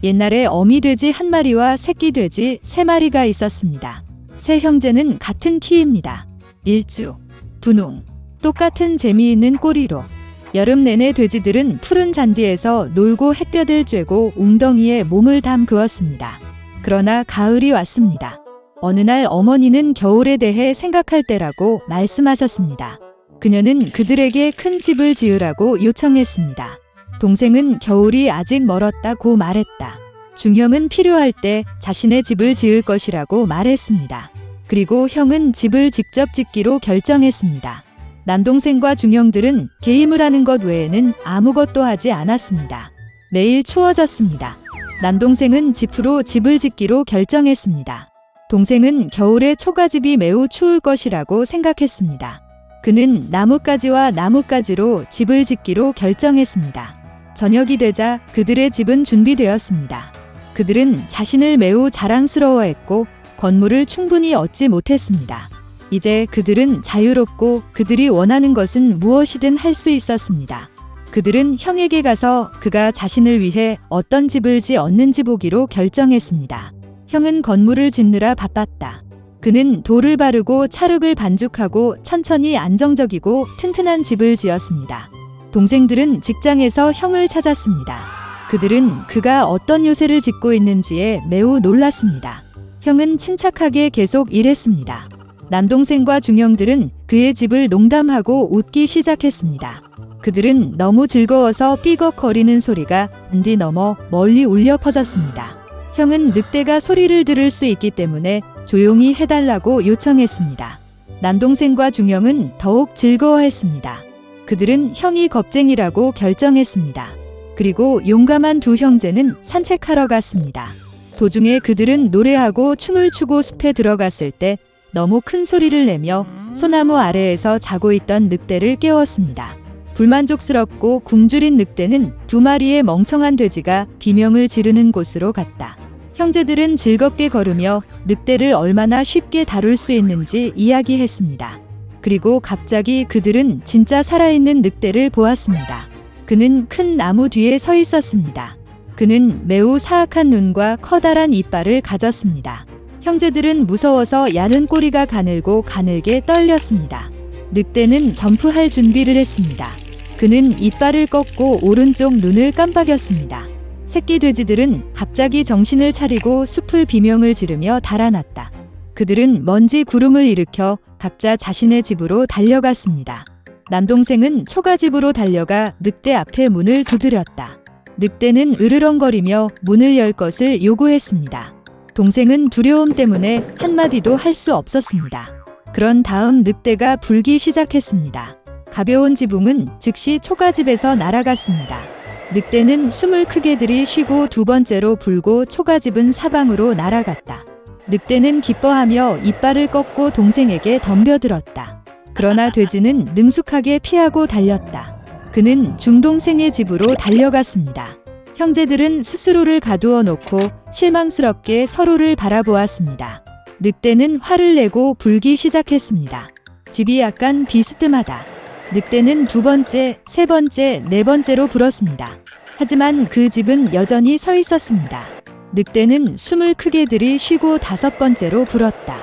옛날에 어미 돼지 1마리와 새끼 돼지 3마리가 있었습니다. 세 형제는 같은 키입니다. 일주, 분홍, 똑같은 재미있는 꼬리로 여름 내내 돼지들은 푸른 잔디에서 놀고 햇볕을 쬐고 웅덩이에 몸을 담그었습니다. 그러나 가을이 왔습니다. 어느 날 어머니는 겨울에 대해 생각할 때라고 말씀하셨습니다. 그녀는 그들에게 큰 집을 지으라고 요청했습니다. 동생은 겨울이 아직 멀었다고 말했다. 중형은 필요할 때 자신의 집을 지을 것이라고 말했습니다. 그리고 형은 집을 직접 짓기로 결정했습니다. 남동생과 중형들은 게임을 하는 것 외에는 아무것도 하지 않았습니다. 매일 추워졌습니다. 남동생은 지프로 집을 짓기로 결정했습니다. 동생은 겨울에 초가집이 매우 추울 것이라고 생각했습니다. 그는 나뭇가지와 나뭇가지로 집을 짓기로 결정했습니다. 저녁이 되자 그들의 집은 준비되었습니다. 그들은 자신을 매우 자랑스러워했고 건물을 충분히 얻지 못했습니다. 이제 그들은 자유롭고 그들이 원하는 것은 무엇이든 할 수 있었습니다. 그들은 형에게 가서 그가 자신을 위해 어떤 집을 지었는지 보기로 결정했습니다. 형은 건물을 짓느라 바빴다. 그는 돌을 바르고 찰흙을 반죽하고 천천히 안정적이고 튼튼한 집을 지었습니다. 동생들은 직장에서 형을 찾았습니다. 그들은 그가 어떤 요새를 짓고 있는지에 매우 놀랐습니다. 형은 침착하게 계속 일했습니다. 남동생과 중형들은 그의 집을 농담하고 웃기 시작했습니다. 그들은 너무 즐거워서 삐걱거리는 소리가 잔디 너머 멀리 울려 퍼졌습니다. 형은 늑대가 소리를 들을 수 있기 때문에 조용히 해달라고 요청했습니다. 남동생과 중형은 더욱 즐거워했습니다. 그들은 형이 겁쟁이라고 결정했습니다. 그리고 용감한 두 형제는 산책하러 갔습니다. 도중에 그들은 노래하고 춤을 추고 숲에 들어갔을 때 너무 큰 소리를 내며 소나무 아래에서 자고 있던 늑대를 깨웠습니다. 불만족스럽고 굶주린 늑대는 2마리의 멍청한 돼지가 비명을 지르는 곳으로 갔다. 형제들은 즐겁게 걸으며 늑대를 얼마나 쉽게 다룰 수 있는지 이야기했습니다. 그리고 갑자기 그들은 진짜 살아있는 늑대를 보았습니다. 그는 큰 나무 뒤에 서 있었습니다. 그는 매우 사악한 눈과 커다란 이빨을 가졌습니다. 형제들은 무서워서 야른 꼬리가 가늘고 가늘게 떨렸습니다. 늑대는 점프할 준비를 했습니다. 그는 이빨을 꺾고 오른쪽 눈을 깜빡였습니다. 새끼 돼지들은 갑자기 정신을 차리고 숲을 비명을 지르며 달아났다. 그들은 먼지 구름을 일으켜 각자 자신의 집으로 달려갔습니다. 남동생은 초가집으로 달려가 늑대 앞에 문을 두드렸다. 늑대는 으르렁거리며 문을 열 것을 요구했습니다. 동생은 두려움 때문에 한마디도 할 수 없었습니다. 그런 다음 늑대가 불기 시작했습니다. 가벼운 지붕은 즉시 초가집에서 날아갔습니다. 늑대는 숨을 크게 들이쉬고 2번째로 불고 초가집은 사방으로 날아갔다. 늑대는 기뻐하며 이빨을 꺾고 동생에게 덤벼들었다. 그러나 돼지는 능숙하게 피하고 달렸다. 그는 중동생의 집으로 달려갔습니다. 형제들은 스스로를 가두어 놓고 실망스럽게 서로를 바라보았습니다. 늑대는 화를 내고 불기 시작했습니다. 집이 약간 비스듬하다. 늑대는 2번째, 3번째, 4번째로 불었습니다. 하지만 그 집은 여전히 서 있었습니다. 늑대는 숨을 크게 들이쉬고 5번째로 불었다.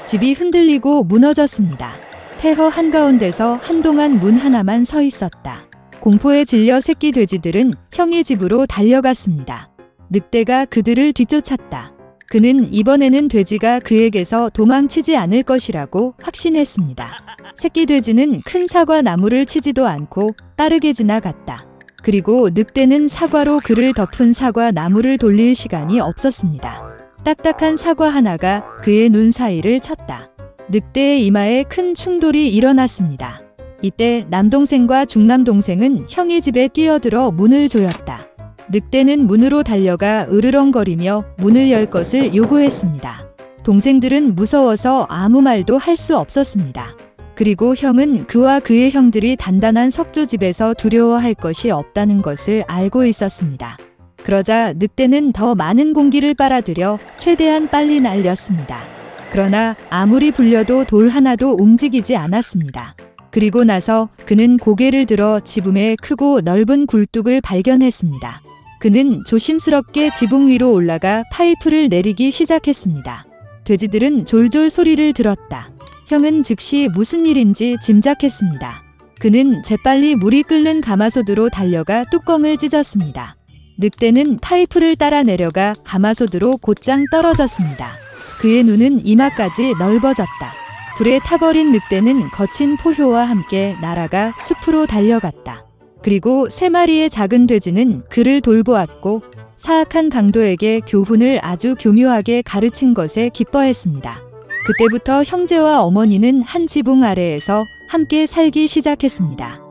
집이 흔들리고 무너졌습니다. 폐허 한가운데서 한동안 문 하나만 서 있었다. 공포에 질려 새끼 돼지들은 형의 집으로 달려갔습니다. 늑대가 그들을 뒤쫓았다. 그는 이번에는 돼지가 그에게서 도망치지 않을 것이라고 확신했습니다. 새끼 돼지는 큰 사과 나무를 치지도 않고 빠르게 지나갔다. 그리고 늑대는 사과로 그를 덮은 사과 나무를 돌릴 시간이 없었습니다. 딱딱한 사과 하나가 그의 눈 사이를 쳤다. 늑대의 이마에 큰 충돌이 일어났습니다. 이때 남동생과 중남동생은 형의 집에 뛰어들어 문을 조였다. 늑대는 문으로 달려가 으르렁거리며 문을 열 것을 요구했습니다. 동생들은 무서워서 아무 말도 할 수 없었습니다. 그리고 형은 그와 그의 형들이 단단한 석조집에서 두려워할 것이 없다는 것을 알고 있었습니다. 그러자 늑대는 더 많은 공기를 빨아들여 최대한 빨리 날렸습니다. 그러나 아무리 불려도 돌 하나도 움직이지 않았습니다. 그리고 나서 그는 고개를 들어 지붕에 크고 넓은 굴뚝을 발견했습니다. 그는 조심스럽게 지붕 위로 올라가 파이프를 내리기 시작했습니다. 돼지들은 졸졸 소리를 들었다. 형은 즉시 무슨 일인지 짐작했습니다. 그는 재빨리 물이 끓는 가마솥으로 달려가 뚜껑을 찢었습니다. 늑대는 파이프를 따라 내려가 가마솥으로 곧장 떨어졌습니다. 그의 눈은 이마까지 넓어졌다. 불에 타버린 늑대는 거친 포효와 함께 날아가 숲으로 달려갔다. 그리고 3마리의 작은 돼지는 그를 돌보았고 사악한 강도에게 교훈을 아주 교묘하게 가르친 것에 기뻐했습니다. 그때부터 형제와 어머니는 한 지붕 아래에서 함께 살기 시작했습니다.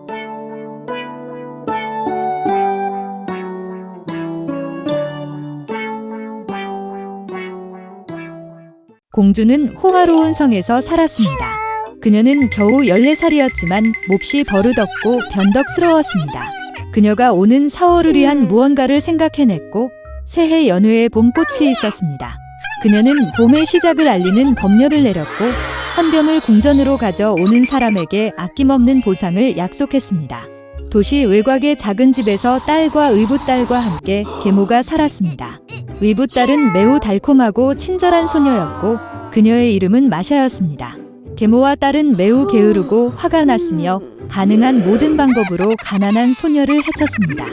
공주는 호화로운 성에서 살았습니다. 그녀는 겨우 14살이었지만 몹시 버릇없고 변덕스러웠습니다. 그녀가 오는 4월을 위한 무언가를 생각해냈고 새해 연회에 봄꽃이 있었습니다. 그녀는 봄의 시작을 알리는 법률을 내렸고 헌병을 궁전으로 가져오는 사람에게 아낌없는 보상을 약속했습니다. 도시 외곽의 작은 집에서 딸과 의붓딸과 함께 계모가 살았습니다. 의붓딸은 매우 달콤하고 친절한 소녀였고 그녀의 이름은 마샤였습니다. 계모와 딸은 매우 게으르고 화가 났으며 가능한 모든 방법으로 가난한 소녀를 해쳤습니다.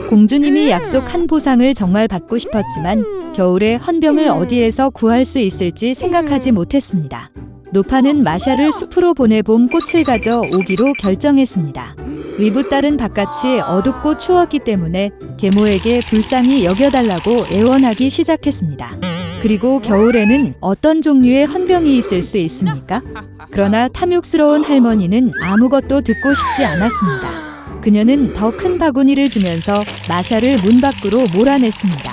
공주님이 약속한 보상을 정말 받고 싶었지만 겨울에 헌병을 어디에서 구할 수 있을지 생각하지 못했습니다. 노파는 마샤를 숲으로 보내 봄 꽃을 가져오기로 결정했습니다. 의붓딸은 바깥이 어둡고 추웠기 때문에 계모에게 불쌍히 여겨달라고 애원하기 시작했습니다. 그리고 겨울에는 어떤 종류의 헌병이 있을 수 있습니까? 그러나 탐욕스러운 할머니는 아무것도 듣고 싶지 않았습니다. 그녀는 더 큰 바구니를 주면서 마샤를 문 밖으로 몰아냈습니다.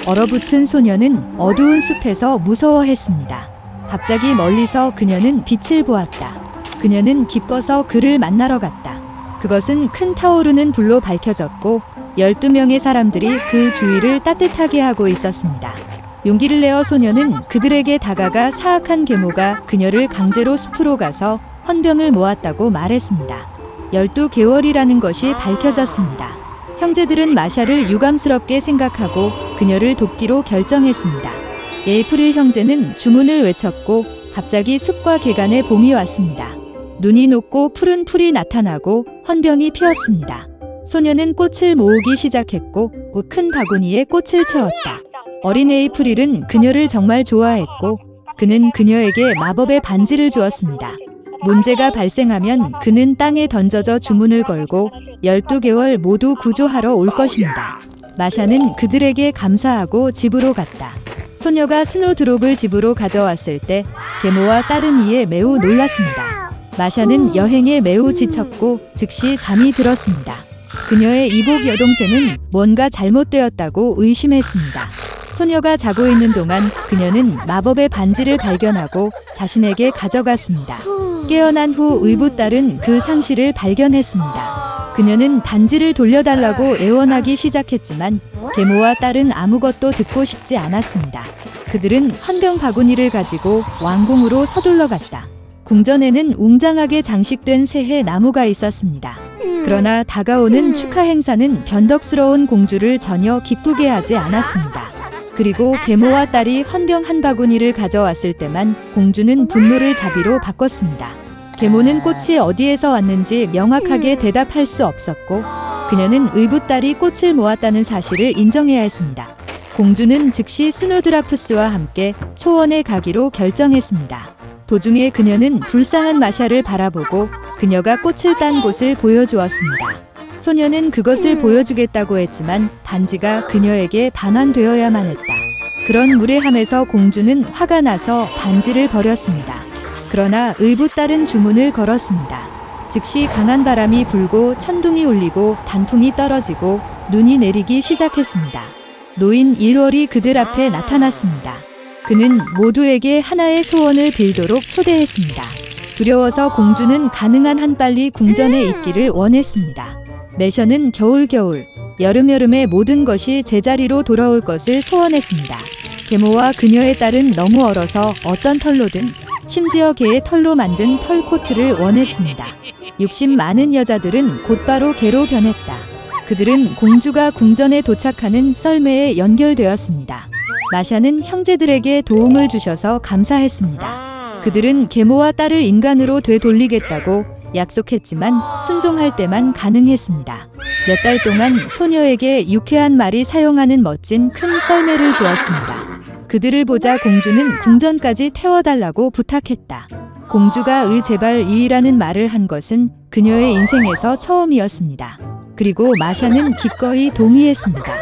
얼어붙은 소녀는 어두운 숲에서 무서워했습니다. 갑자기 멀리서 그녀는 빛을 보았다. 그녀는 기뻐서 그를 만나러 갔다. 그것은 큰 타오르는 불로 밝혀졌고 12명의 사람들이 그 주위를 따뜻하게 하고 있었습니다. 용기를 내어 소녀는 그들에게 다가가 사악한 계모가 그녀를 강제로 숲으로 가서 헌병을 모았다고 말했습니다. 12개월이라는 것이 밝혀졌습니다. 형제들은 마샤를 유감스럽게 생각하고 그녀를 돕기로 결정했습니다. 에이프릴 형제는 주문을 외쳤고 갑자기 숲과 개간에 봄이 왔습니다. 눈이 녹고 푸른 풀이 나타나고 헌병이 피었습니다. 소녀는 꽃을 모으기 시작했고 큰 바구니에 꽃을 채웠다. 어린 에이프릴은 그녀를 정말 좋아했고 그는 그녀에게 마법의 반지를 주었습니다. 문제가 발생하면 그는 땅에 던져져 주문을 걸고 12개월 모두 구조하러 올 것입니다. 마샤는 그들에게 감사하고 집으로 갔다. 소녀가 스노드롭을 집으로 가져왔을 때 계모와 딸은 이에 매우 놀랐습니다. 마샤는 여행에 매우 지쳤고 즉시 잠이 들었습니다. 그녀의 이복 여동생은 뭔가 잘못되었다고 의심했습니다. 소녀가 자고 있는 동안 그녀는 마법의 반지를 발견하고 자신에게 가져갔습니다. 깨어난 후 의붓딸은 그 상실을 발견했습니다. 그녀는 반지를 돌려달라고 애원하기 시작했지만 계모와 딸은 아무것도 듣고 싶지 않았습니다. 그들은 헌병 바구니를 가지고 왕궁으로 서둘러 갔다. 궁전에는 웅장하게 장식된 새해 나무가 있었습니다. 그러나 다가오는 축하 행사는 변덕스러운 공주를 전혀 기쁘게 하지 않았습니다. 그리고 계모와 딸이 헌병 한 바구니를 가져왔을 때만 공주는 분노를 자비로 바꿨습니다. 계모는 꽃이 어디에서 왔는지 명확하게 대답할 수 없었고 그녀는 의붓딸이 꽃을 모았다는 사실을 인정해야 했습니다. 공주는 즉시 스노드라프스와 함께 초원에 가기로 결정했습니다. 도중에 그녀는 불쌍한 마샤를 바라보고 그녀가 꽃을 딴 곳을 보여주었습니다. 소녀는 그것을 보여주겠다고 했지만 반지가 그녀에게 반환되어야만 했다. 그런 무례함에서 공주는 화가 나서 반지를 버렸습니다. 그러나 의붓딸은 주문을 걸었습니다. 즉시 강한 바람이 불고 천둥이 울리고 단풍이 떨어지고 눈이 내리기 시작했습니다. 노인 1월이 그들 앞에 나타났습니다. 그는 모두에게 하나의 소원을 빌도록 초대했습니다. 두려워서 공주는 가능한 한 빨리 궁전에 있기를 원했습니다. 매셔는 겨울, 여름의 모든 것이 제자리로 돌아올 것을 소원했습니다. 계모와 그녀의 딸은 너무 얼어서 어떤 털로든 심지어 개의 털로 만든 털코트를 원했습니다. 욕심 많은 여자들은 곧바로 개로 변했다. 그들은 공주가 궁전에 도착하는 썰매에 연결되었습니다. 마샤는 형제들에게 도움을 주셔서 감사했습니다. 그들은 계모와 딸을 인간으로 되돌리겠다고 약속했지만 순종할 때만 가능했습니다. 몇 달 동안 소녀에게 유쾌한 말이 사용하는 멋진 큰 썰매를 주었습니다. 그들을 보자 공주는 궁전까지 태워달라고 부탁했다. 공주가 제발 이이라는 말을 한 것은 그녀의 인생에서 처음이었습니다. 그리고 마샤는 기꺼이 동의했습니다.